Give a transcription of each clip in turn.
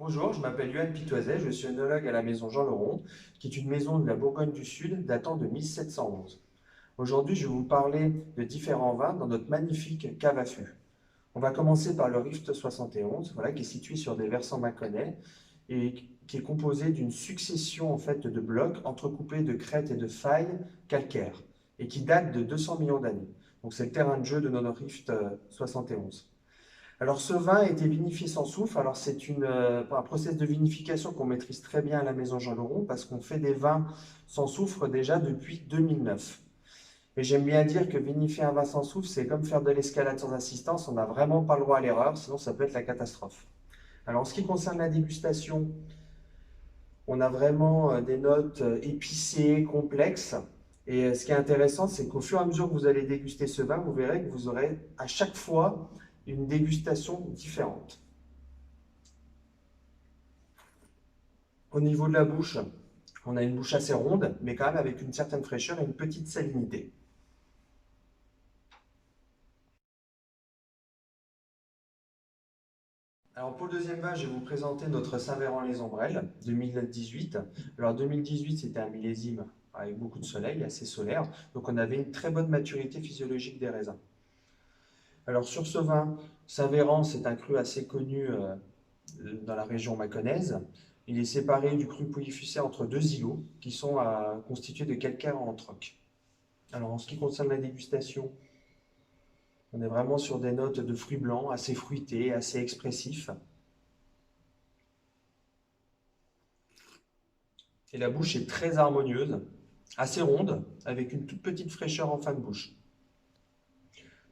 Bonjour, je m'appelle Yoann Pitoiset, je suis œnologue à la maison Jean Leron, qui est une maison de la Bourgogne du Sud datant de 1711. Aujourd'hui, je vais vous parler de différents vins dans notre magnifique cave à fût. On va commencer par le Rift 71, voilà, qui est situé sur des versants mâconnais et qui est composé d'une succession en fait de blocs entrecoupés de crêtes et de failles calcaires et qui date de 200 millions d'années. Donc c'est le terrain de jeu de notre Rift 71. Alors ce vin a été vinifié sans soufre. Alors c'est un process de vinification qu'on maîtrise très bien à la maison Jean Leron parce qu'on fait des vins sans soufre déjà depuis 2009. Et j'aime bien dire que vinifier un vin sans soufre, c'est comme faire de l'escalade sans assistance. On n'a vraiment pas le droit à l'erreur, sinon ça peut être la catastrophe. Alors en ce qui concerne la dégustation, on a vraiment des notes épicées, complexes. Et ce qui est intéressant, c'est qu'au fur et à mesure que vous allez déguster ce vin, vous verrez que vous aurez à chaque fois une dégustation différente. Au niveau de la bouche, on a une bouche assez ronde, mais quand même avec une certaine fraîcheur et une petite salinité. Alors pour le deuxième vin, je vais vous présenter notre Saint-Véran-les-Ombrelles 2018. Alors 2018, c'était un millésime avec beaucoup de soleil, assez solaire, donc on avait une très bonne maturité physiologique des raisins. Alors sur ce vin, Saint-Véran, c'est un cru assez connu dans la région mâconnaise. Il est séparé du cru Pouilly-Fussé entre deux îlots qui sont constitués de calcaire en troc. Alors en ce qui concerne la dégustation, on est vraiment sur des notes de fruits blancs assez fruités, assez expressifs. Et la bouche est très harmonieuse, assez ronde, avec une toute petite fraîcheur en fin de bouche.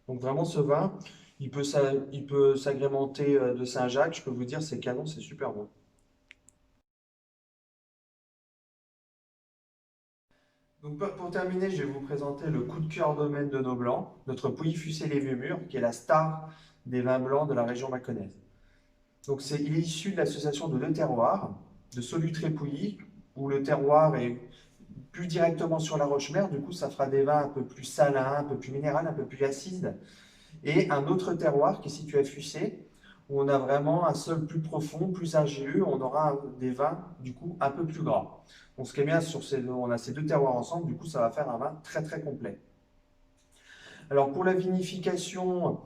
Donc vraiment ce vin, il peut s'agrémenter de Saint-Jacques. Je peux vous dire, c'est canon, c'est super bon. Donc pour terminer, je vais vous présenter le coup de cœur domaine de nos blancs, notre Pouilly-Fussé les Vieux-Murs, qui est la star des vins blancs de la région mâconnaise. Donc il est issu de l'association de deux terroirs, de Solutré-Pouilly, où le terroir est plus directement sur la roche-mère, du coup ça fera des vins un peu plus salins, un peu plus minéraux, un peu plus acides, et un autre terroir qui est situé à Fussé, où on a vraiment un sol plus profond, plus argileux, on aura des vins du coup un peu plus gras. Donc ce qui est bien, on a ces deux terroirs ensemble, du coup ça va faire un vin très très complet. Alors pour la vinification,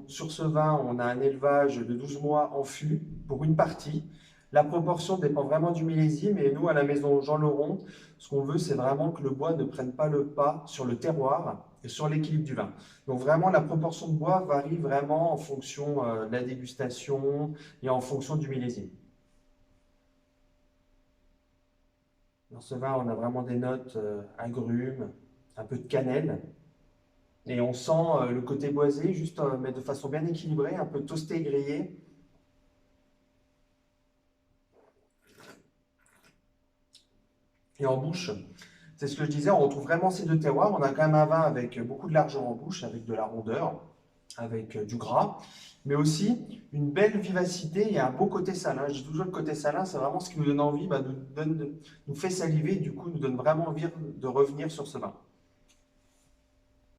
sur ce vin, on a un élevage de 12 mois en fût pour une partie. La proportion dépend vraiment du millésime et nous, à la maison Jean Leron, ce qu'on veut, c'est vraiment que le bois ne prenne pas le pas sur le terroir et sur l'équilibre du vin. Donc vraiment, la proportion de bois varie vraiment en fonction de la dégustation et en fonction du millésime. Dans ce vin, on a vraiment des notes agrumes, un peu de cannelle. Et on sent le côté boisé, juste, mais de façon bien équilibrée, un peu toasté et grillé. Et en bouche, c'est ce que je disais, on retrouve vraiment ces deux terroirs. On a quand même un vin avec beaucoup de largeur en bouche, avec de la rondeur, avec du gras, mais aussi une belle vivacité et un beau côté salin. Je dis toujours le côté salin, c'est vraiment ce qui nous donne envie, nous fait saliver, et du coup nous donne vraiment envie de revenir sur ce vin.